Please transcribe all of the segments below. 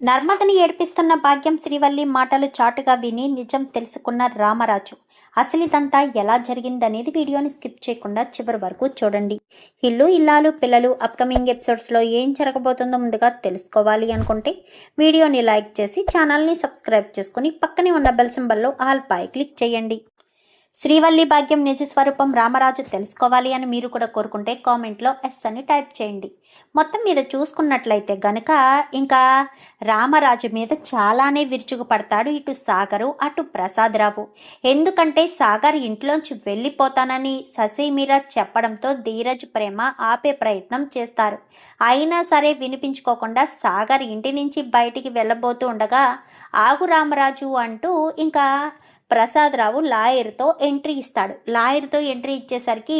నర్మదని ఏడిపిస్తున్న భాగ్యం శ్రీవల్లి మాటలు చాటుగా విని నిజం తెలుసుకున్న రామరాజు అసలు ఇదంతా ఎలా జరిగిందనేది వీడియోని స్కిప్ చేయకుండా చివరి వరకు చూడండి. ఇల్లు ఇల్లాలు పిల్లలు అప్కమింగ్ ఎపిసోడ్స్లో ఏం జరగబోతుందో ముందుగా తెలుసుకోవాలి అనుకుంటే వీడియోని లైక్ చేసి ఛానల్ని సబ్స్క్రైబ్ చేసుకుని పక్కనే ఉన్న బెల్ సింబల్లో ఆల్ పై క్లిక్ చేయండి. శ్రీవల్లి భాగ్యం నిజ స్వరూపం రామరాజు తెలుసుకోవాలి అని మీరు కూడా కోరుకుంటే కామెంట్లో ఎస్ అని టైప్ చేయండి. మొత్తం మీద చూసుకున్నట్లయితే గనక ఇంకా రామరాజు మీద చాలానే విరుచుకుపడతాడు ఇటు సాగరు అటు ప్రసాదరావు. ఎందుకంటే సాగర్ ఇంట్లోంచి వెళ్ళిపోతానని శశి మీరా చెప్పడంతో ధీరజ్ ప్రేమ ఆపే ప్రయత్నం చేస్తారు. అయినా సరే వినిపించుకోకుండా సాగర్ ఇంటి నుంచి బయటికి వెళ్ళబోతూ ఉండగా ఆగు రామరాజు అంటూ ఇంకా ప్రసాదరావు లాయర్తో ఎంట్రీ ఇస్తాడు. లాయర్తో ఎంట్రీ ఇచ్చేసరికి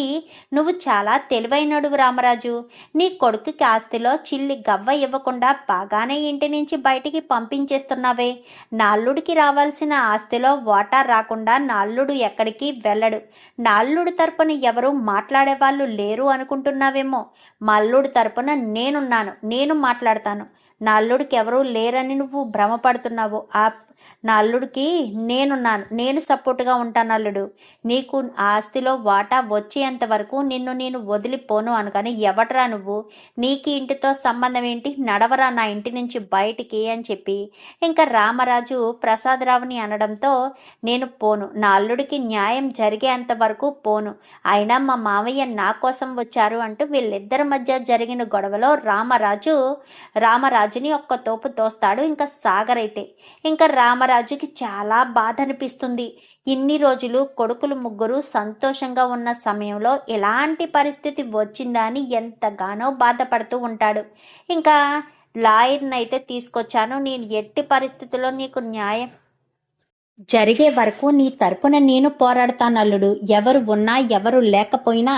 నువ్వు చాలా తెలివైనడు రామరాజు, నీ కొడుకుకి ఆస్తిలో చిల్లి గవ్వ ఇవ్వకుండా బాగానే ఇంటి నుంచి బయటికి పంపించేస్తున్నావే. నాల్లుడికి రావాల్సిన ఆస్తిలో వాటా రాకుండా నాల్లుడు ఎక్కడికి వెళ్ళడు. నాల్లుడు తరపున ఎవరు మాట్లాడేవాళ్ళు లేరు అనుకుంటున్నావేమో. మల్లుడు తరపున నేను మాట్లాడతాను. నా అల్లుడికి ఎవరూ లేరని నువ్వు భ్రమపడుతున్నావు. నా అల్లుడికి నేను సపోర్ట్గా ఉంటాను. అల్లుడు, నీకు ఆస్తిలో వాటా వచ్చేంత వరకు నేను వదిలిపోను అనుకని ఎవటరా నువ్వు, నీకు ఇంటితో సంబంధం ఏంటి, నడవరా నా ఇంటి నుంచి బయటికి అని చెప్పి ఇంకా రామరాజు ప్రసాదరావుని అనడంతో నేను పోను, నా అల్లుడికి న్యాయం జరిగేంత వరకు పోను, అయినా మా మావయ్య నా కోసం వచ్చారు అంటూ వీళ్ళిద్దరి మధ్య జరిగిన గొడవలో రామరాజుని ఒక్క తోపు తోస్తాడు. ఇంకా సాగర్ అయితే ఇంకా రామరాజుకి చాలా బాధ అనిపిస్తుంది. ఇన్ని రోజులు కొడుకులు ముగ్గురు సంతోషంగా ఉన్న సమయంలో ఎలాంటి పరిస్థితి వచ్చిందా అని ఎంతగానో బాధపడుతూ ఉంటాడు. ఇంకా లాయర్ని అయితే తీసుకొచ్చాను, నేను ఎట్టి పరిస్థితుల్లో నీకు న్యాయం జరిగే వరకు నీ తరపున నేను పోరాడతాను అల్లుడు. ఎవరు ఉన్నా ఎవరు లేకపోయినా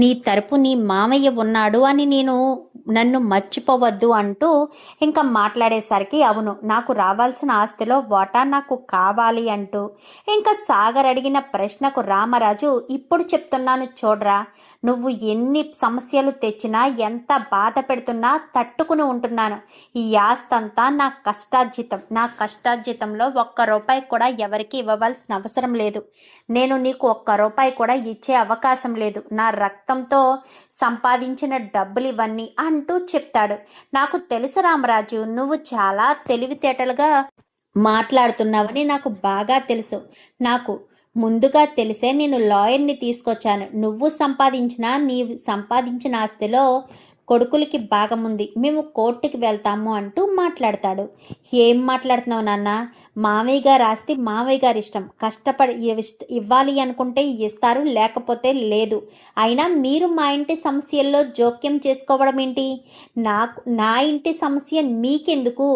నీ తరపు నీ మామయ్య ఉన్నాడు అని నన్ను మర్చిపోవద్దు అంటూ ఇంకా మాట్లాడేసరికి అవును, నాకు రావాల్సిన ఆస్తిలో వాటా నాకు కావాలి అంటూ ఇంకా సాగర్ అడిగిన ప్రశ్నకు రామరాజు ఇప్పుడు చెప్తున్నాను చూడరా, నువ్వు ఎన్ని సమస్యలు తెచ్చినా ఎంత బాధ పెడుతున్నా తట్టుకుని ఉంటున్నాను. ఈ ఆస్తంతా నా కష్టార్జితంలో ₹1 కూడా ఎవరికి ఇవ్వవలసిన అవసరం లేదు. నేను నీకు ₹1 కూడా ఇచ్చే అవకాశం లేదు. నా రక్తంతో సంపాదించిన డబ్బులు ఇవన్నీ అంటూ చెప్తాడు. నాకు తెలుసు రామరాజు, నువ్వు చాలా తెలివితేటలుగా మాట్లాడుతున్నావని నాకు బాగా తెలుసు. నాకు ముందుగా తెలిసే నేను లాయర్ని తీసుకొచ్చాను. నువ్వు సంపాదించిన ఆస్తిలో కొడుకులకి భాగముంది, మేము కోర్టుకి వెళ్తాము అంటూ మాట్లాడతాడు. ఏం మాట్లాడుతున్నావు నాన్న, మావయ్య గారు ఆస్తి మావయ్య గారి ఇష్టం, కష్టపడి ఇవ్వాలి అనుకుంటే ఇస్తారు, లేకపోతే లేదు. అయినా మీరు మా ఇంటి సమస్యల్లో జోక్యం చేసుకోవడం ఏంటి? నా ఇంటి సమస్య మీకెందుకు?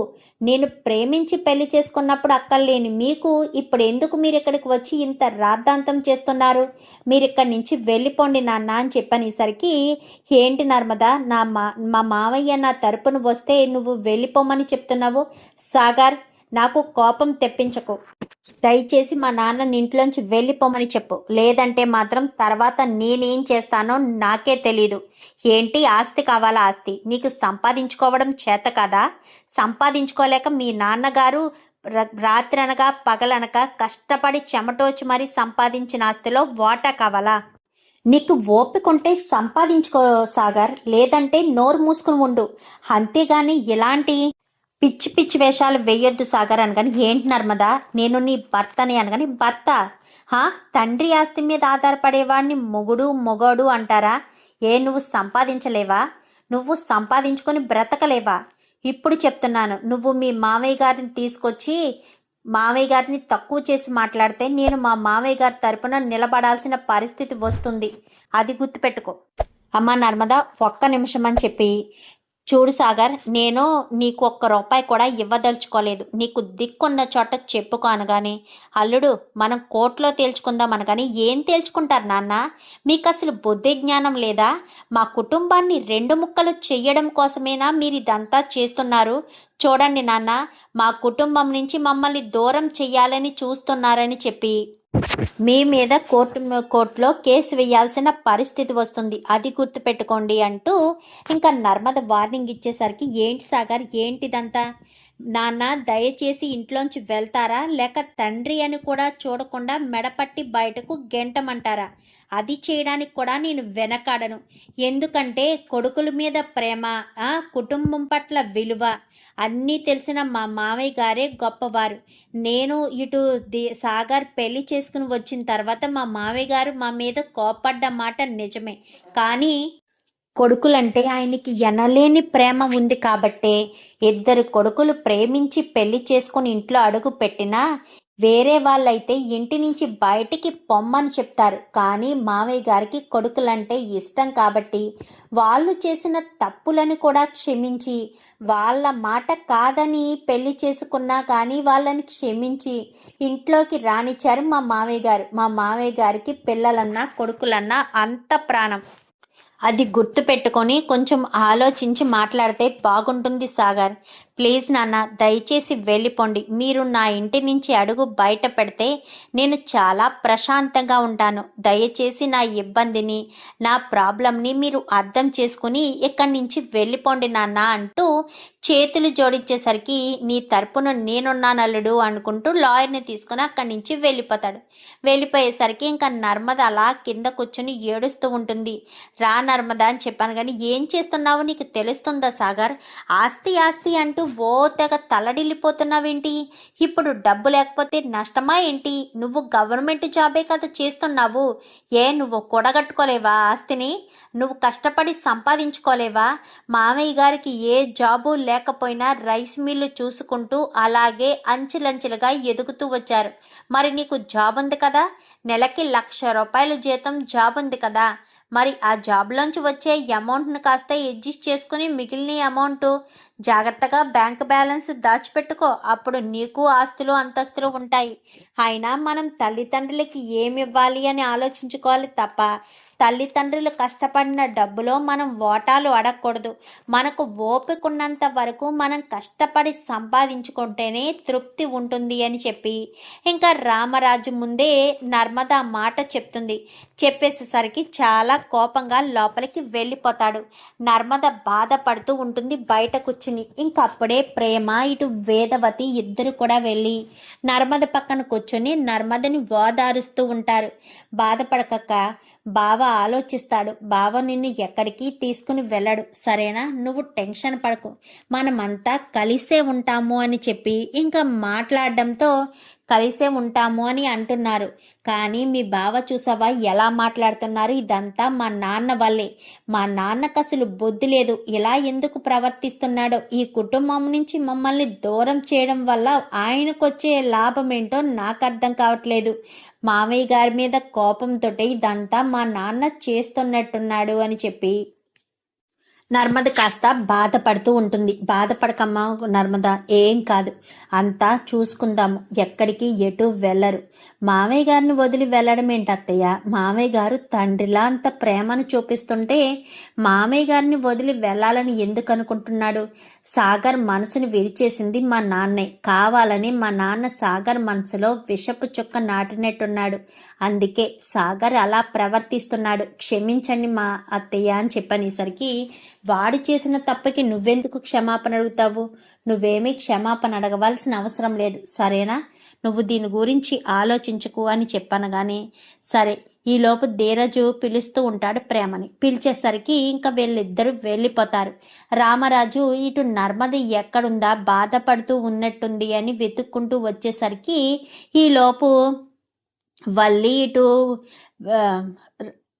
నేను ప్రేమించి పెళ్లి చేసుకున్నప్పుడు అక్కర్లేని మీకు ఇప్పుడు ఎందుకు మీరు ఇక్కడికి వచ్చి ఇంత రాద్ధాంతం చేస్తున్నారు? మీరు ఇక్కడి నుంచి వెళ్ళిపోండి నాన్న అని చెప్పనేసరికి ఏంటి నర్మదా, మా మావయ్య నా తరపున వస్తే నువ్వు వెళ్ళిపోమని చెప్తున్నావు? సాగర్, నాకు కోపం తెప్పించకు. దయచేసి మా నాన్నని ఇంట్లోంచి వెళ్ళిపోమని చెప్పు, లేదంటే మాత్రం తర్వాత నేనేం చేస్తానో నాకే తెలీదు. ఏంటి ఆస్తి కావాలా? ఆస్తి నీకు సంపాదించుకోవడం చేత కదా? సంపాదించుకోలేక మీ నాన్నగారు రాత్రి అనగా పగలనక కష్టపడి చెమటోచి మరీ సంపాదించిన ఆస్తిలో వాటా కావాలా? నీకు ఓపికంటే సంపాదించుకో సాగర్, లేదంటే నోరు మూసుకుని ఉండు. అంతేగాని ఇలాంటి పిచ్చి పిచ్చి వేషాలు వేయొద్దు సాగర్ అనగాని ఏంటి నర్మదా, నేను నీ భర్తని అనగాని భర్త? తండ్రి ఆస్తి మీద ఆధారపడేవాడిని మొగోడు అంటారా? నువ్వు సంపాదించలేవా? నువ్వు సంపాదించుకొని బ్రతకలేవా? ఇప్పుడు చెప్తున్నాను, నువ్వు మీ మామయ్య గారిని తీసుకొచ్చి మామయ్య గారిని తక్కువ చేసి మాట్లాడితే నేను మా మామయ్య గారి తరపున నిలబడాల్సిన పరిస్థితి వస్తుంది. అది గుర్తుపెట్టుకో. అమ్మా నర్మదా, ఒక్క నిమిషం అని చెప్పి చూడు సాగర్, నేను నీకు ₹1 కూడా ఇవ్వదలుచుకోలేదు. నీకు దిక్కున్న చోట చెప్పుకో అనగానే అల్లుడు మనం కోర్టులో తేల్చుకుందాం అనగానే ఏం తేల్చుకుంటారు నాన్న? మీకు అసలు బుద్ధి జ్ఞానం లేదా? మా కుటుంబాన్ని 2 ముక్కలు చెయ్యడం కోసమేనా మీరు ఇదంతా చేస్తున్నారు? చూడండి నాన్న, మా కుటుంబం నుంచి మమ్మల్ని దూరం చెయ్యాలని చూస్తున్నారని చెప్పి మీ మీద కోర్టులో కేసు వేయాల్సిన పరిస్థితి వస్తుంది, అది గుర్తుపెట్టుకోండి అంటూ ఇంకా నర్మద వార్నింగ్ ఇచ్చేసరికి, ఏంటి సాగర్ ఏంటిదంతా, నాన్న దయచేసి ఇంట్లోంచి వెళ్తారా, లేక తండ్రి అని కూడా చూడకుండా మెడపట్టి బయటకు గెంటమంటారా, అది చేయడానికి కూడా నేను వెనకాడను. ఎందుకంటే కొడుకుల మీద ప్రేమ, కుటుంబం పట్ల విలువ అన్నీ తెలిసిన మా మామయ్య గారే గొప్పవారు. నేను ఇటు సాగర్ పెళ్లి చేసుకుని వచ్చిన తర్వాత మా మామయ్య గారు మా మీద కోపడ్డ మాట నిజమే, కానీ కొడుకులంటే ఆయనకి ఎనలేని ప్రేమ ఉంది కాబట్టే ఇద్దరు కొడుకులు ప్రేమించి పెళ్లి చేసుకుని ఇంట్లో అడుగు పెట్టినా వేరే వాళ్ళైతే ఇంటి నుంచి బయటికి పొమ్మని చెప్తారు. కానీ మామయ్య గారికి కొడుకులంటే ఇష్టం కాబట్టి వాళ్ళు చేసిన తప్పులను కూడా క్షమించి, వాళ్ళ మాట కాదని పెళ్లి చేసుకున్నా కానీ వాళ్ళని క్షమించి ఇంట్లోకి రానిచ్చారు మా మామయ్య గారు. మా మామయ్య గారికి పిల్లలన్నా కొడుకులన్నా అంత ప్రాణం. అది గుర్తుపెట్టుకొని కొంచెం ఆలోచించి మాట్లాడితే బాగుంటుంది సాగర్. ప్లీజ్ నాన్న, దయచేసి వెళ్ళిపోండి. మీరు నా ఇంటి నుంచి అడుగు బయట పెడితే నేను చాలా ప్రశాంతంగా ఉంటాను. దయచేసి నా ఇబ్బందిని, నా ప్రాబ్లంని మీరు అర్థం చేసుకుని ఇక్కడి నుంచి వెళ్ళిపోండి నాన్న అంటూ చేతులు జోడించేసరికి, నీ తరపున నేనున్నాను అల్లుడు అనుకుంటూ లాయర్ని తీసుకుని అక్కడి నుంచి వెళ్ళిపోతాడు. వెళ్ళిపోయేసరికి ఇంకా నర్మద అలా కింద కూర్చొని ఏడుస్తూ ఉంటుంది. రా నర్మద అని చెప్పాను కానీ ఏం చేస్తున్నావు, నీకు తెలుస్తుందా సాగర్? ఆస్తి ఆస్తి అంటూ ఓ తెగ తలడిల్లిపోతున్నావేంటి? ఇప్పుడు డబ్బు లేకపోతే నష్టమా ఏంటి? నువ్వు గవర్నమెంట్ జాబే కదా చేస్తున్నావు. నువ్వు కూడగట్టుకోలేవా ఆస్తిని? నువ్వు కష్టపడి సంపాదించుకోలేవా? మామయ్య గారికి ఏ జాబు లేకపోయినా రైస్ మిల్లు చూసుకుంటూ అలాగే అంచెలంచెలుగా ఎదుగుతూ వచ్చారు. మరి నీకు జాబ్ ఉంది కదా, నెలకి 1,00,000 రూపాయల జీతం జాబ్ ఉంది కదా, మరి ఆ జాబ్లోంచి వచ్చే అమౌంట్ను కాస్త అడ్జస్ట్ చేసుకుని మిగిలిన అమౌంట్ జాగ్రత్తగా బ్యాంక్ బ్యాలెన్స్ దాచిపెట్టుకో. అప్పుడు నీకు ఆస్తులు అంతస్తులు ఉంటాయి. అయినా మనం తల్లిదండ్రులకి ఏమి ఇవ్వాలి అని ఆలోచించుకోవాలి తప్ప తల్లిదండ్రులు కష్టపడిన డబ్బులో మనం ఓటాలు అడగకూడదు. మనకు ఓపిక ఉన్నంత వరకు మనం కష్టపడి సంపాదించుకుంటేనే తృప్తి ఉంటుంది అని చెప్పి ఇంకా రామరాజు ముందే నర్మద మాట చెప్తుంది. చెప్పేసేసరికి చాలా కోపంగా లోపలికి వెళ్ళిపోతాడు. నర్మద బాధపడుతూ ఉంటుంది బయట కూర్చుని. ఇంకప్పుడే ప్రేమ ఇటు వేదవతి ఇద్దరు కూడా వెళ్ళి నర్మద పక్కన కూర్చొని నర్మదని ఓదారుస్తూ ఉంటారు. బాధపడకక్క, బావ ఆలోచిస్తాడు. బావ నిన్ను ఎక్కడికి తీసుకుని వెళ్ళడు, సరేనా? నువ్వు టెన్షన్ పడకు, మనమంతా కలిసే ఉంటాము అని చెప్పి ఇంకా మాట్లాడడంతో కలిసే ఉంటాము అని అంటున్నారు. కానీ మీ బావ చూసావా ఎలా మాట్లాడుతున్నారు? ఇదంతా మా నాన్న వల్లే. మా నాన్నకు అసలు బుద్ధి లేదు. ఇలా ఎందుకు ప్రవర్తిస్తున్నాడో, ఈ కుటుంబం నుంచి మమ్మల్ని దూరం చేయడం వల్ల ఆయనకు వచ్చే లాభం ఏంటో నాకు అర్థం కావట్లేదు. మామయ్య గారి మీద కోపంతో ఇదంతా మా నాన్న చేస్తున్నట్టున్నాడు అని చెప్పి నర్మద కాస్త బాధపడుతూ ఉంటుంది. బాధపడకమ్మా నర్మద, ఏం కాదు, అంతా చూసుకుందాము, ఎక్కడికి ఎటు వెళ్ళరు. మామయ్య గారిని వదిలి వెళ్ళడం ఏంటి అత్తయ్య? మామయ్య గారు తండ్రిలా అంత ప్రేమను చూపిస్తుంటే మామయ్య గారిని వదిలి వెళ్ళాలని ఎందుకు అనుకుంటున్నాడు? సాగర్ మనసును విరిచేసింది మా నాన్నే. కావాలని మా నాన్న సాగర్ మనసులో విషపు చుక్క నాటినట్టున్నాడు. అందుకే సాగర్ అలా ప్రవర్తిస్తున్నాడు. క్షమించండి మా అత్తయ్య అని చెప్పనేసరికి, వాడు చేసిన తప్పకి నువ్వెందుకు క్షమాపణ అడుగుతావు? నువ్వేమీ క్షమాపణ అడగవలసిన అవసరం లేదు, సరేనా? నువ్వు దీని గురించి ఆలోచించుకు అని చెప్పనగానే సరే. ఈలోపు ధీరజు పిలుస్తూ ఉంటాడు ప్రేమని. పిలిచేసరికి ఇంకా వీళ్ళిద్దరూ వెళ్ళిపోతారు. రామరాజు ఇటు నర్మద ఎక్కడుందా బాధపడుతూ ఉన్నట్టుంది అని వెతుక్కుంటూ వచ్చేసరికి ఈలోపు వల్లి ఇటు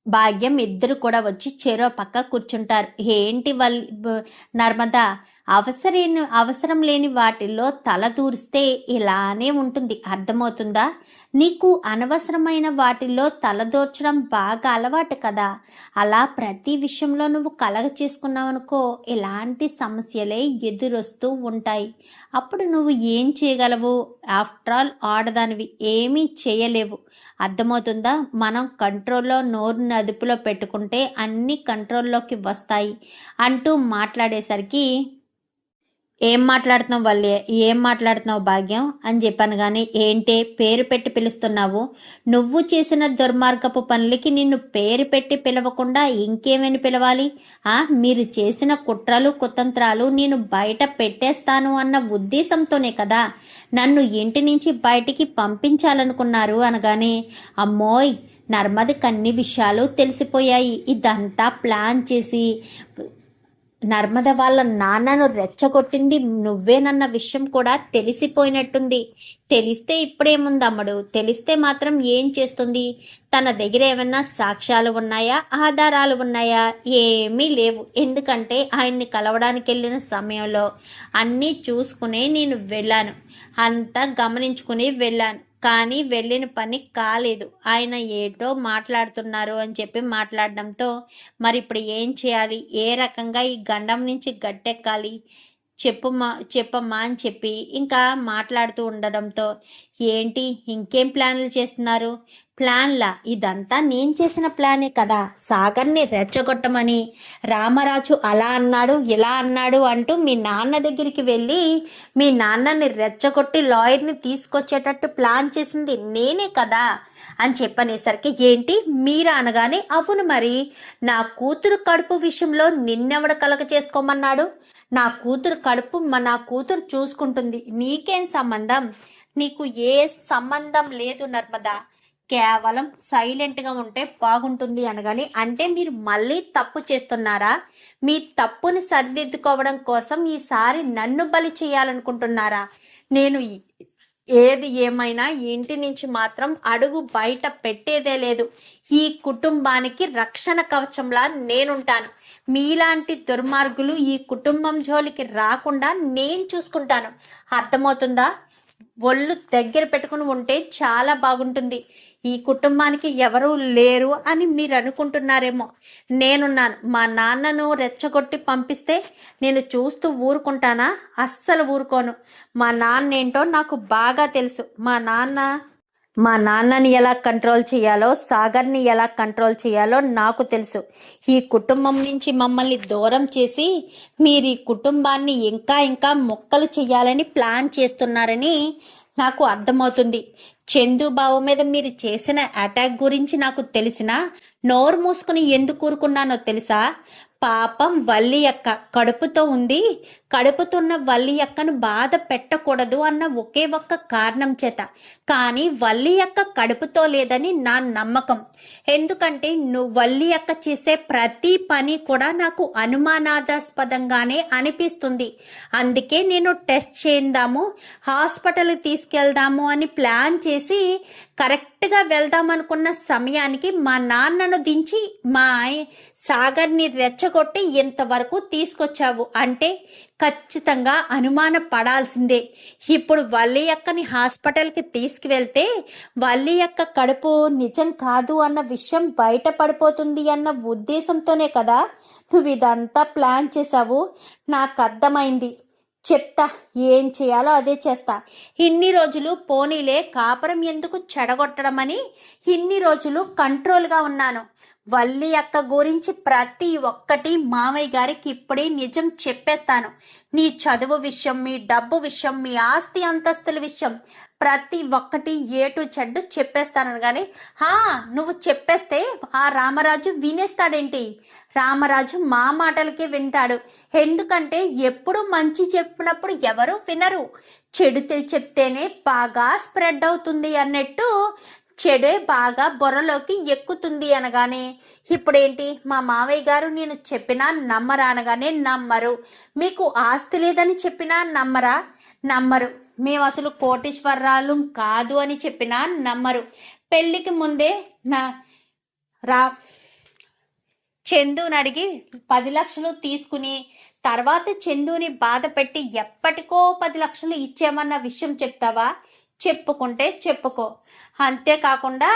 భాగ్యం ఇద్దరు కూడా వచ్చి చెరో పక్క కూర్చుంటారు. ఏంటి నర్మద, అవసరం లేని వాటిల్లో తల దూరిస్తే ఇలానే ఉంటుంది, అర్థమవుతుందా? నీకు అనవసరమైన వాటిల్లో తలదూర్చడం బాగా అలవాటు కదా. అలా ప్రతి విషయంలో నువ్వు కలగ చేసుకున్నావనుకో ఇలాంటి సమస్యలే ఎదురొస్తూ ఉంటాయి. అప్పుడు నువ్వు ఏం చేయగలవు? ఆఫ్టర్ ఆల్ ఆడదానివి, ఏమీ చేయలేవు, అర్థమవుతుందా? మనం కంట్రోల్లో నోరుని అదుపులో పెట్టుకుంటే అన్నీ కంట్రోల్లోకి వస్తాయి అంటూ మాట్లాడేసరికి ఏం మాట్లాడుతున్నావు వల్లి, ఏం మాట్లాడుతున్నావు భాగ్యం అని చెప్పాను. కానీ ఏంటే పేరు పెట్టి పిలుస్తున్నావు? నువ్వు చేసిన దుర్మార్గపు పనులకి నిన్ను పేరు పెట్టి పిలవకుండా ఇంకేమని పిలవాలి? మీరు చేసిన కుట్రలు కుతంత్రాలు నేను బయట పెట్టేస్తాను అన్న ఉద్దేశంతోనే కదా నన్ను ఇంటి నుంచి బయటికి పంపించాలనుకున్నారు అనగానే, అమ్మోయ్ నర్మదకి అన్ని విషయాలు తెలిసిపోయాయి. ఇదంతా ప్లాన్ చేసి నర్మద వాళ్ళ నాన్నను రెచ్చగొట్టింది నువ్వేనన్న విషయం కూడా తెలిసిపోయినట్టుంది. తెలిస్తే ఇప్పుడేముందమ్మడు, తెలిస్తే మాత్రం ఏం చేస్తుంది? తన దగ్గర ఏమన్నా సాక్ష్యాలు ఉన్నాయా, ఆధారాలు ఉన్నాయా? ఏమీ లేవు. ఎందుకంటే ఆయన్ని కలవడానికి వెళ్ళిన సమయంలో అన్నీ చూసుకునే నేను వెళ్ళాను, అంతా గమనించుకుని వెళ్ళాను. కానీ వెళ్ళిన పని కాలేదు. ఆయన ఏటో మాట్లాడుతున్నారు అని చెప్పి మాట్లాడడంతో మరి ఇప్పుడు ఏం చేయాలి, ఏ రకంగా ఈ గండం నుంచి గట్టెక్కాలి చెప్పమ్మా అని చెప్పి ఇంకా మాట్లాడుతూ ఉండడంతో, ఏంటి ఇంకేం ప్లాన్లు చేస్తున్నారు? ప్లాన్లా? ఇదంతా నేను చేసిన ప్లానే కదా, సాగర్ని రెచ్చగొట్టమని. రామరాజు అలా అన్నాడు ఇలా అన్నాడు అంటూ మీ నాన్న దగ్గరికి వెళ్ళి మీ నాన్నని రెచ్చగొట్టి లాయర్ని తీసుకొచ్చేటట్టు ప్లాన్ చేసింది నేనే కదా అని చెప్పనేసరికి, ఏంటి మీరా అనగానే, అవును మరి నా కూతురు కడుపు విషయంలో నిన్నెవడ కలగ చేసుకోమన్నాడు? నా కూతురు కడుపు నా కూతురు చూసుకుంటుంది, నీకేం సంబంధం? నీకు ఏ సంబంధం లేదు నర్మదా, కేవలం సైలెంట్గా ఉంటే బాగుంటుంది అనగాని, అంటే మీరు మళ్ళీ తప్పు చేస్తున్నారా? మీ తప్పుని సరిదిద్దుకోవడం కోసం ఈసారి నన్ను బలి చేయాలనుకుంటున్నారా? నేను ఏది ఏమైనా ఇంటి నుంచి మాత్రం అడుగు బయట పెట్టేదే లేదు. ఈ కుటుంబానికి రక్షణ కవచంలా నేనుంటాను. మీలాంటి దుర్మార్గులు ఈ కుటుంబం జోలికి రాకుండా నేను చూసుకుంటాను. అర్థమవుతుందా? ఒళ్ళు దగ్గర పెట్టుకుని ఉంటే చాలా బాగుంటుంది. ఈ కుటుంబానికి ఎవరూ లేరు అని మీరు అనుకుంటున్నారేమో, నేనున్నాను. మా నాన్నను రెచ్చగొట్టి పంపిస్తే నేను చూస్తూ ఊరుకుంటానా? అస్సలు ఊరుకోను. మా నాన్న ఏంటో నాకు బాగా తెలుసు. మా నాన్నని ఎలా కంట్రోల్ చేయాలో, సాగర్ని ఎలా కంట్రోల్ చేయాలో నాకు తెలుసు. ఈ కుటుంబం నుంచి మమ్మల్ని దూరం చేసి మీరు ఈ కుటుంబాన్ని ఇంకా ఇంకా మొక్కలు చేయాలని ప్లాన్ చేస్తున్నారని నాకు అర్థమవుతుంది. చందుబాబు మీద మీరు చేసిన అటాక్ గురించి నాకు తెలిసినా నోరు మూసుకుని ఎందుకు ఊరుకున్నానో తెలుసా? పాపం వల్లి అక్క కడుపుతో ఉంది, కడుపుతున్న వల్లి అక్కను బాధ పెట్టకూడదు అన్న ఒకే ఒక్క కారణం చేత. కానీ వల్లి అక్క కడుపుతో లేదని నా నమ్మకం. ఎందుకంటే వల్లి అక్క చేసే ప్రతి పని కూడా నాకు అనుమానాస్పదంగానే అనిపిస్తుంది. అందుకే నేను టెస్ట్ చేద్దాము, హాస్పిటల్ తీసుకెళ్దాము అని ప్లాన్ చేసి కరెక్ట్గా వెళ్దామనుకున్న సమయానికి మా నాన్నను దించి మా సాగర్ని రెచ్చగొట్టి ఇంతవరకు తీసుకొచ్చావు అంటే ఖచ్చితంగా అనుమాన పడాల్సిందే. ఇప్పుడు వల్లి అక్కని హాస్పిటల్కి తీసుకువెళ్తే వల్లి అక్క కడుపు నిజం కాదు అన్న విషయం బయటపడిపోతుంది అన్న ఉద్దేశంతోనే కదా నువ్వు ఇదంతా ప్లాన్ చేశావు. నాకు అర్థమైంది. చెప్తా, ఏం చేయాలో అదే చేస్తా. ఇన్ని రోజులు పోనీలే కాపురం ఎందుకు చెడగొట్టడమని ఇన్ని రోజులు కంట్రోల్గా ఉన్నాను. వల్లి అక్క గురించి ప్రతి ఒక్కటి మామయ్య గారికి ఇప్పుడే నిజం చెప్పేస్తాను. నీ చదువు విషయం, మీ డబ్బు విషయం, మీ ఆస్తి అంతస్తుల విషయం ప్రతి ఒక్కటి ఏటు చెడ్డు చెప్పేస్తాను. కానీ నువ్వు చెప్పేస్తే ఆ రామరాజు వినేస్తాడేంటి? రామరాజు మా మాటలకే వింటాడు. ఎందుకంటే ఎప్పుడు మంచి చెప్పినప్పుడు ఎవరు వినరు, చెడు చెప్తేనే బాగా స్ప్రెడ్ అవుతుంది అన్నట్టు చెడే బాగా బొర్రలోకి ఎక్కుతుంది అనగానే, ఇప్పుడేంటి మా మావయ్య గారు నేను చెప్పినా నమ్మరా అనగానే, నమ్మరు. మీకు ఆస్తి లేదని చెప్పినా నమ్మరా? నమ్మరు. మేము అసలు కోటీశ్వరరాలు కాదు అని చెప్పినా నమ్మరు. పెళ్ళికి ముందే చందుని అడిగి 10 లక్షలు తీసుకుని తర్వాత చందుని బాధ పెట్టి ఎప్పటికో 10 లక్షలు ఇచ్చామన్న విషయం చెప్తావా? చెప్పుకుంటే చెప్పుకో. అంతేకాకుండా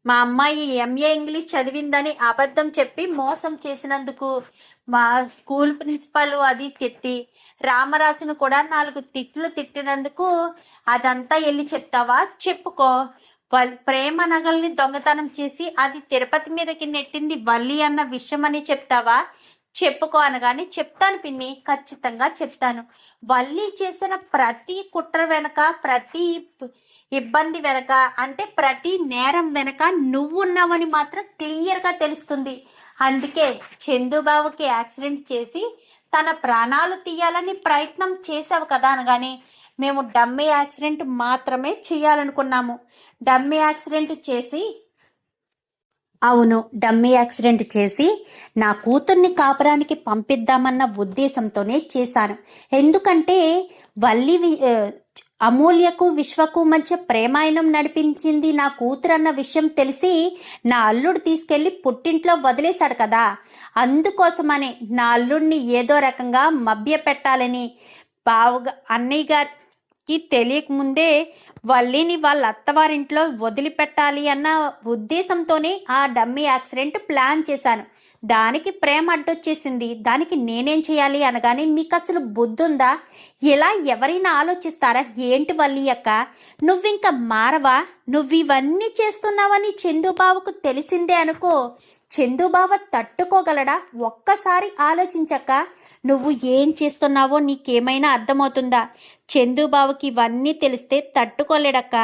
మా అమ్మాయి ఎంఏ ఇంగ్లీష్ చదివిందని అబద్ధం చెప్పి మోసం చేసినందుకు మా స్కూల్ ప్రిన్సిపల్ అది తిట్టి, రామరాజును కూడా 4 తిట్లు తిట్టినందుకు అదంతా వెళ్ళి చెప్తావా? చెప్పుకో. ప్రేమ నగల్ని దొంగతనం చేసి అది తిరుపతి మీదకి నెట్టింది వల్లి అన్న విషయం అని చెప్తావా? చెప్పుకో అనగానే చెప్తాను పిన్ని, ఖచ్చితంగా చెప్తాను. వల్లి చేసిన ప్రతి కుట్ర వెనక, ప్రతి ఇబ్బంది వెనక, అంటే ప్రతి నేరం వెనక నువ్వున్నావని మాత్రం క్లియర్గా తెలుస్తుంది. అందుకే చందుబాబుకి యాక్సిడెంట్ చేసి తన ప్రాణాలు తీయాలని ప్రయత్నం చేసావు కదా అనగానే, మేము డమ్మీ యాక్సిడెంట్ మాత్రమే చేయాలనుకున్నాము. డమ్మీ యాక్సిడెంట్ చేసి అవును, డమ్మీ యాక్సిడెంట్ చేసి నా కూతుర్ని కాపురానికి పంపిద్దామన్న ఉద్దేశంతోనే చేశాను. ఎందుకంటే వల్లి అమూల్యకు విశ్వకు మధ్య ప్రేమాయణం నడిపించింది నా కూతురన్న విషయం తెలిసి నా అల్లుడు తీసుకెళ్లి పుట్టింట్లో వదిలేశాడు కదా. అందుకోసమనే నా అల్లుడిని ఏదో రకంగా మభ్య పెట్టాలని బావగా అన్నయ్య గారికి తెలియకముందే వల్లిని వాళ్ళ అత్తవారింట్లో వదిలిపెట్టాలి అన్న ఉద్దేశంతోనే ఆ డమ్మీ యాక్సిడెంట్ ప్లాన్ చేశాను. దానికి ప్రేమ అడ్డొచ్చేసింది. దానికి నేనేం చేయాలి అనగానే, మీకు అసలు బుద్ధుందా? ఇలా ఎవరైనా ఆలోచిస్తారా? ఏంటి వల్లి అక్క, నువ్వింక మారవా? నువ్వు ఇవన్నీ చేస్తున్నావని చందుబాబుకు తెలిసిందే అనుకో, చందుబాబు తట్టుకోగలడా? ఒక్కసారి ఆలోచించక్క. నువ్వు ఏం చేస్తున్నావో నీకేమైనా అర్థమవుతుందా? చందుబాబుకి ఇవన్నీ తెలిస్తే తట్టుకోలేడక్క.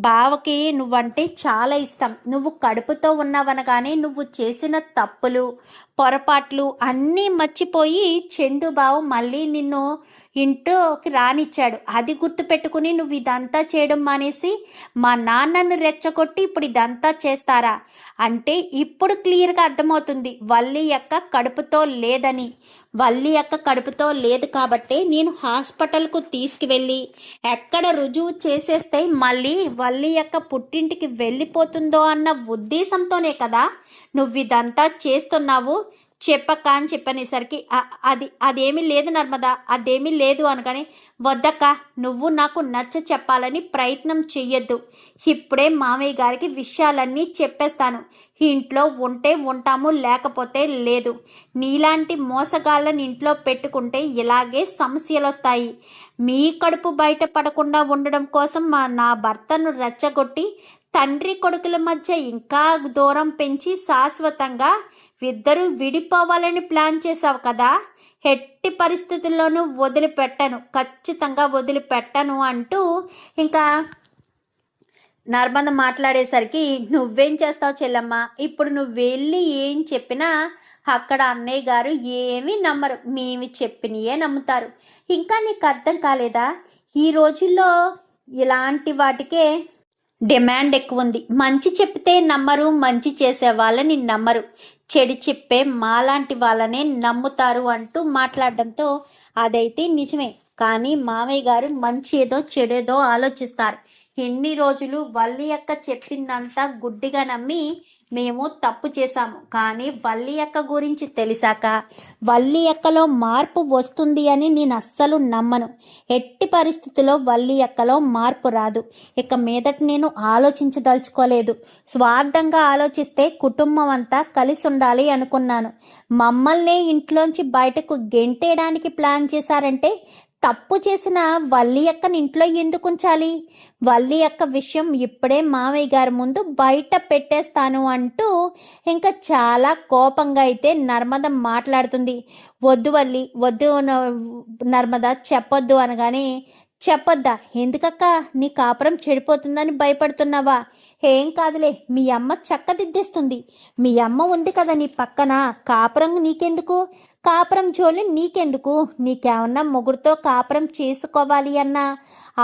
బావకి నువ్వంటే చాలా ఇష్టం. నువ్వు కడుపుతో ఉన్నావనగానే నువ్వు చేసిన తప్పులు, పొరపాట్లు అన్నీ మర్చిపోయి చందుబాబు మళ్ళీ నిన్ను ఇంట్లోకి రానిచ్చాడు. అది గుర్తుపెట్టుకుని నువ్వు ఇదంతా చేయడం మానేసి మా నాన్నను రెచ్చగొట్టి ఇప్పుడు ఇదంతా చేస్తారా అంటే, ఇప్పుడు క్లియర్గా అర్థమవుతుంది వల్లి యొక్క కడుపుతో లేదని. వల్లి యొక్క కడుపుతో లేదు కాబట్టి నేను హాస్పిటల్కు తీసుకువెళ్ళి ఎక్కడ రుజువు చేసేస్తే మళ్ళీ వల్లి యొక్క పుట్టింటికి వెళ్ళిపోతుందో అన్న ఉద్దేశంతోనే కదా నువ్వు ఇదంతా చేస్తున్నావు. చెప్పక్క అని చెప్పనేసరికి అదేమీ లేదు నర్మదా, అదేమీ లేదు అనగానే, వద్దక్క, నువ్వు నాకు నచ్చ చెప్పాలని ప్రయత్నం చెయ్యొద్దు. ఇప్పుడే మామయ్య గారికి విషయాలన్నీ చెప్పేస్తాను. ఇంట్లో ఉంటే ఉంటాము, లేకపోతే లేదు. నీలాంటి మోసగాళ్ళని ఇంట్లో పెట్టుకుంటే ఇలాగే సమస్యలు వస్తాయి. మీ కడుపు బయట పడకుండా ఉండడం కోసం నా భర్తను రెచ్చగొట్టి తండ్రి కొడుకుల మధ్య ఇంకా దూరం పెంచి శాశ్వతంగా ఇద్దరు విడిపోవాలని ప్లాన్ చేసావు కదా. ఎట్టి పరిస్థితుల్లోనూ వదిలిపెట్టను, ఖచ్చితంగా వదిలిపెట్టను అంటూ ఇంకా నర్మద మాట్లాడేసరికి, నువ్వేం చేస్తావు చెల్లమ్మ? ఇప్పుడు నువ్వు వెళ్ళి ఏం చెప్పినా అక్కడ అన్నయ్య గారు ఏమీ నమ్మరు. మేము చెప్పినయే నమ్ముతారు. ఇంకా నీకు అర్థం కాలేదా? ఈ రోజుల్లో ఇలాంటి వాటికే డిమాండ్ ఎక్కువ ఉంది. మంచి చెప్తే నమ్మరు, మంచి చేసే వాళ్ళని నమ్మరు, చెడు చెప్పే మాలాంటి వాళ్ళనే నమ్ముతారు అంటూ మాట్లాడడంతో, అదైతే నిజమే. కానీ మామయ్య గారు మంచి ఏదో చెడేదో ఆలోచిస్తారు. ఎన్ని రోజులు వల్లి అక్క చెప్పిందంతా గుడ్డిగా నమ్మి మేము తప్పు చేశాము. కానీ వల్లి అక్క గురించి తెలిసాక వల్లి అక్కలో మార్పు వస్తుంది అని నేను అస్సలు నమ్మను. ఎట్టి పరిస్థితుల్లో వల్లి అక్కలో మార్పు రాదు. ఇక మీదట నేను ఆలోచించదలుచుకోలేదు. స్వార్థంగా ఆలోచిస్తే కుటుంబం అంతా కలిసి ఉండాలి అనుకున్నాను. మమ్మల్నే ఇంట్లోంచి బయటకు గెంటేయడానికి ప్లాన్ చేశారంటే, తప్పు చేసిన వల్లి అక్కని ఇంట్లో ఎందుకు ఉంచాలి? వల్లి అక్క విషయం ఇప్పుడే మామయ్య గారి ముందు బయట పెట్టేస్తాను అంటూ ఇంకా చాలా కోపంగా అయితే నర్మద మాట్లాడుతుంది. వద్దు వల్లి, వద్దు నర్మద, చెప్పొద్దు అనగానే, చెప్పొద్దా? ఎందుకక్క, నీ కాపురం చెడిపోతుందని భయపడుతున్నావా? ఏం కాదులే, మీ అమ్మ చక్కదిద్దేస్తుంది. మీ అమ్మ ఉంది కదా నీ పక్కన. కాపురం నీకెందుకు? కాపురం జోలి నీకెందుకు? నీకేమన్నా మొగుడుతో కాపురం చేసుకోవాలి అన్న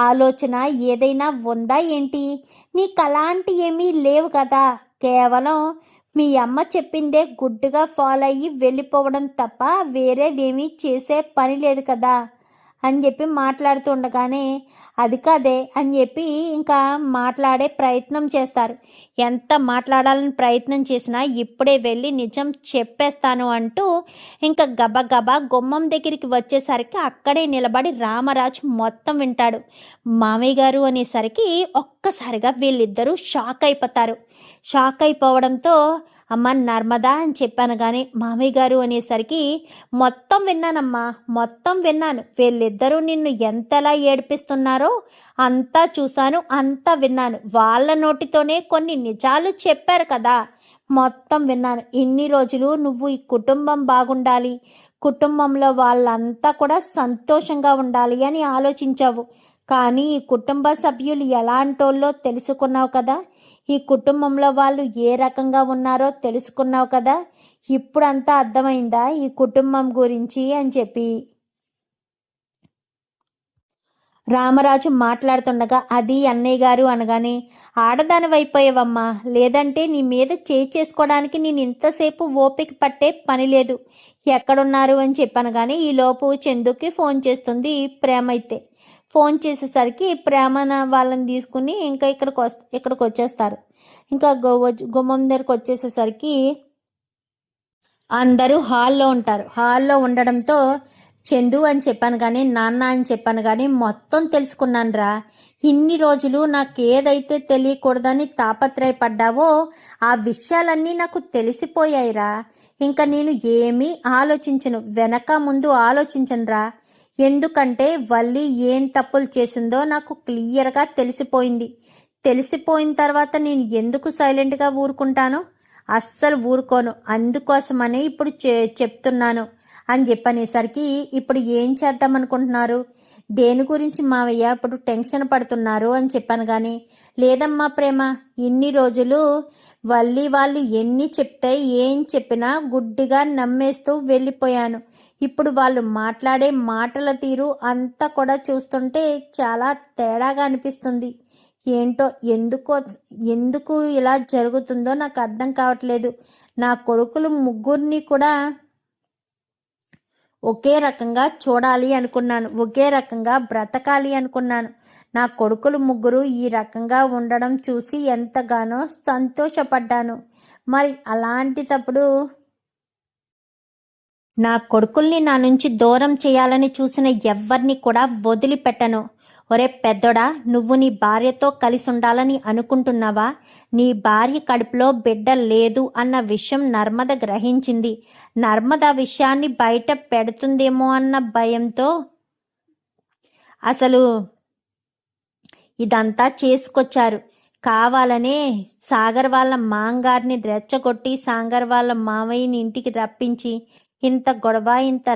ఆలోచన ఏదైనా ఉందా ఏంటి? నీకు అలాంటి ఏమీ లేవు కదా. కేవలం మీ అమ్మ చెప్పిందే గుడ్డుగా ఫాలో అయ్యి వెళ్ళిపోవడం తప్ప వేరేదేమీ చేసే పని లేదు కదా అని చెప్పి మాట్లాడుతూ ఉండగానే, అది కాదే అని చెప్పి ఇంకా మాట్లాడే ప్రయత్నం చేస్తారు. ఎంత మాట్లాడాలని ప్రయత్నం చేసినా ఇప్పుడే వెళ్ళి నిజం చెప్పేస్తాను అంటూ ఇంకా గబగబా గుమ్మం దగ్గరికి వచ్చేసరికి అక్కడే నిలబడి రామరాజు మొత్తం వింటాడు. మామయ్య గారు అనేసరికి ఒక్కసారిగా వీళ్ళిద్దరూ షాక్ అయిపోతారు. షాక్ అయిపోవడంతో, అమ్మ నర్మదా అని చెప్పాను కానీ మామయ్య గారు అనేసరికి, మొత్తం విన్నానమ్మా, మొత్తం విన్నాను. వీళ్ళిద్దరూ నిన్ను ఎంతలా ఏడిపిస్తున్నారో అంతా చూశాను, అంతా విన్నాను. వాళ్ళ నోటితోనే కొన్ని నిజాలు చెప్పారు కదా. మొత్తం విన్నాను. ఇన్ని రోజులు నువ్వు ఈ కుటుంబం బాగుండాలి, కుటుంబంలో వాళ్ళంతా కూడా సంతోషంగా ఉండాలి అని ఆలోచించావు. కానీ ఈ కుటుంబ సభ్యులు ఎలాంటోళ్ళో తెలుసుకున్నావు కదా! ఈ కుటుంబంలో వాళ్ళు ఏ రకంగా ఉన్నారో తెలుసుకున్నావు కదా! ఇప్పుడంతా అర్థమైందా ఈ కుటుంబం గురించి అని చెప్పి రామరాజు మాట్లాడుతుండగా, అది అన్నయ్య గారు అనగానే, ఆడదానివైపోయావమ్మా, లేదంటే నీ మీద చేసుకోవడానికి నేను ఇంతసేపు ఓపిక పట్టే పని లేదు. ఎక్కడున్నారు అని చెప్పాను. కానీ ఈలోపు చందుకి ఫోన్ చేస్తుంది ప్రేమ. అయితే ఫోన్ చేసేసరికి ప్రేమన వాళ్ళని తీసుకుని ఇంకా ఇక్కడికి వచ్చేస్తారు. ఇంకా గుమ్మం దగ్గరికి వచ్చేసేసరికి అందరూ హాల్లో ఉంటారు. హాల్లో ఉండడంతో చందు అని చెప్పాను కానీ, నాన్న అని చెప్పాను కానీ, మొత్తం తెలుసుకున్నాను రా. ఇన్ని రోజులు నాకేదైతే తెలియకూడదని తాపత్రయపడ్డావో ఆ విషయాలన్నీ నాకు తెలిసిపోయాయిరా. ఇంకా నేను ఏమీ ఆలోచించను, వెనక ముందు ఆలోచించను రా. ఎందుకంటే వల్లి ఏం తప్పులు చేసిందో నాకు క్లియర్గా తెలిసిపోయింది. తెలిసిపోయిన తర్వాత నేను ఎందుకు సైలెంట్గా ఊరుకుంటాను? అస్సలు ఊరుకోను. అందుకోసమనే ఇప్పుడు చెప్తున్నాను అని చెప్పనేసరికి, ఇప్పుడు ఏం చేద్దాం అనుకుంటున్నారు? దేని గురించి మావయ్య ఇప్పుడు టెన్షన్ పడుతున్నారు అని చెప్పాను. కానీ లేదమ్మా ప్రేమ, ఇన్ని రోజులు వల్లి వాళ్ళు ఎన్ని చెప్తే ఏం చెప్పినా గుడ్డిగా నమ్మేస్తూ వెళ్ళిపోయాను. ఇప్పుడు వాళ్ళు మాట్లాడే మాటల తీరు అంతా కూడా చూస్తుంటే చాలా తేడాగా అనిపిస్తుంది. ఏంటో ఎందుకు ఇలా జరుగుతుందో నాకు అర్థం కావట్లేదు. నా కొడుకులు ముగ్గురిని కూడా ఒకే రకంగా చూడాలి అనుకున్నాను, ఒకే రకంగా బ్రతకాలి అనుకున్నాను. నా కొడుకులు ముగ్గురు ఈ రకంగా ఉండడం చూసి ఎంతగానో సంతోషపడ్డాను. మరి అలాంటిటప్పుడు నా కొడుకుల్ని నా నుంచి దూరం చేయాలని చూసిన ఎవ్వరిని కూడా వదిలిపెట్టను. ఒరే పెద్దోడా, నువ్వు నీ భార్యతో కలిసి ఉండాలని అనుకుంటున్నావా? నీ భార్య కడుపులో బిడ్డ లేదు అన్న విషయం నర్మద గ్రహించింది. నర్మద విషయాన్ని బయట పెడుతుందేమో అన్న భయంతో అసలు ఇదంతా చేసుకొచ్చారు. కావాలనే సాగర్ వాళ్ళ మాంగారిని రెచ్చగొట్టి సాగర్ వాళ్ళ మామయ్యని ఇంటికి రప్పించి ఇంత గొడవ, ఇంత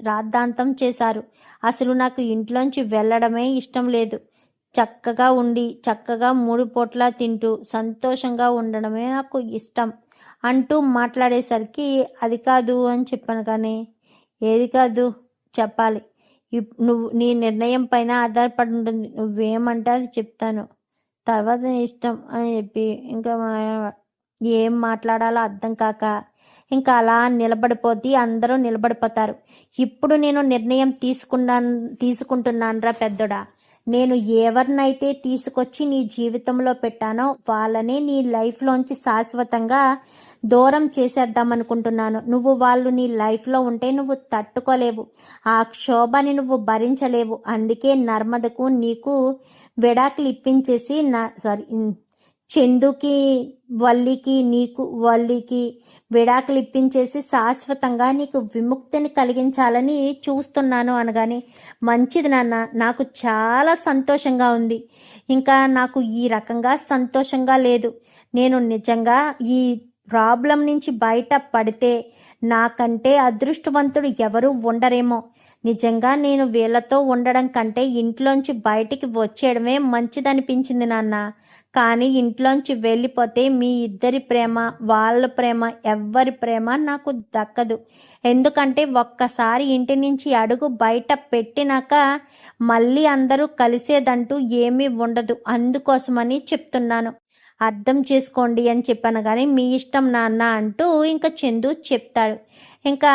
రాద్ధాంతం చేశారు. అసలు నాకు ఇంట్లోంచి వెళ్ళడమే ఇష్టం లేదు. చక్కగా ఉండి చక్కగా 3 పూట్లా తింటూ సంతోషంగా ఉండడమే నాకు ఇష్టం అంటూ మాట్లాడేసరికి, అది కాదు అని చెప్పాను. కానీ ఏది కాదు చెప్పాలి. నువ్వు నీ నిర్ణయం పైన ఆధారపడి ఉంటుంది. నువ్వేమంటే అది చెప్తాను, తర్వాత నీ ఇష్టం అని చెప్పి ఇంకా ఏం మాట్లాడాలో అర్థం కాక ఇంకా అలా నిలబడిపోతే అందరూ నిలబడిపోతారు. ఇప్పుడు నేను నిర్ణయం తీసుకుంటున్నానురా పెద్దోడా. నేను ఎవరినైతే తీసుకొచ్చి నీ జీవితంలో పెట్టానో వాళ్ళనే నీ లైఫ్లోంచి శాశ్వతంగా దూరం చేసేద్దామనుకుంటున్నాను. నువ్వు వాళ్ళు నీ లైఫ్లో ఉంటే నువ్వు తట్టుకోలేవు, ఆ క్షోభని నువ్వు భరించలేవు. అందుకే నర్మదకు నీకు విడాకులు ఇప్పించేసి చందుకి వల్లికి విడాకులు ఇప్పించేసి శాశ్వతంగా నీకు విముక్తిని కలిగించాలని చూస్తున్నాను అనగానే, మంచిది నాన్న, నాకు చాలా సంతోషంగా ఉంది. ఇంకా నాకు ఈ రకంగా సంతోషంగా లేదు. నేను నిజంగా ఈ ప్రాబ్లం నుంచి బయట పడితే నాకంటే అదృష్టవంతుడు ఎవరూ ఉండరేమో. నిజంగా నేను వీళ్ళతో ఉండడం కంటే ఇంట్లోంచి బయటికి వచ్చేయడమే మంచిదనిపించింది నాన్న. కానీ ఇంట్లోంచి వెళ్ళిపోతే మీ ఇద్దరి ప్రేమ, వాళ్ళ ప్రేమ, ఎవ్వరి ప్రేమ నాకు దక్కదు. ఎందుకంటే ఒక్కసారి ఇంటి నుంచి అడుగు బయట పెట్టినాక మళ్ళీ అందరూ కలిసేదంటూ ఏమీ ఉండదు. అందుకోసమని చెప్తున్నాను, అర్థం చేసుకోండి అని చెప్పాను. కానీ మీ ఇష్టం నాన్న అంటూ ఇంకా చందు చెప్తాడు. ఇంకా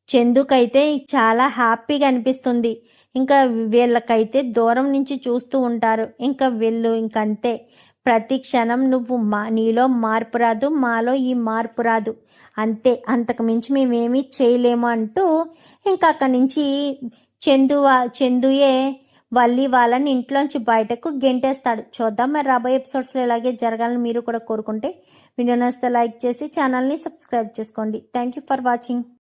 చందుకైతే చాలా హ్యాపీగా అనిపిస్తుంది. ఇంకా వీళ్ళకైతే దూరం నుంచి చూస్తూ ఉంటారు. ఇంకా వీళ్ళు ఇంకంతే, ప్రతి క్షణం నువ్వు నీలో మార్పు రాదు, మాలో ఈ మార్పు రాదు, అంతే, అంతకు మించి మేమేమీ చేయలేము అంటూ ఇంకా అక్కడి నుంచి చందుయే వల్లి వాళ్ళని ఇంట్లోంచి బయటకు గెంటేస్తాడు. చూద్దాం మరి రాబోయే ఎపిసోడ్స్లో ఇలాగే జరగాలని మీరు కూడా కోరుకుంటే వీడియో నచ్చితే లైక్ చేసి ఛానల్ని సబ్స్క్రైబ్ చేసుకోండి. Thank you for watching.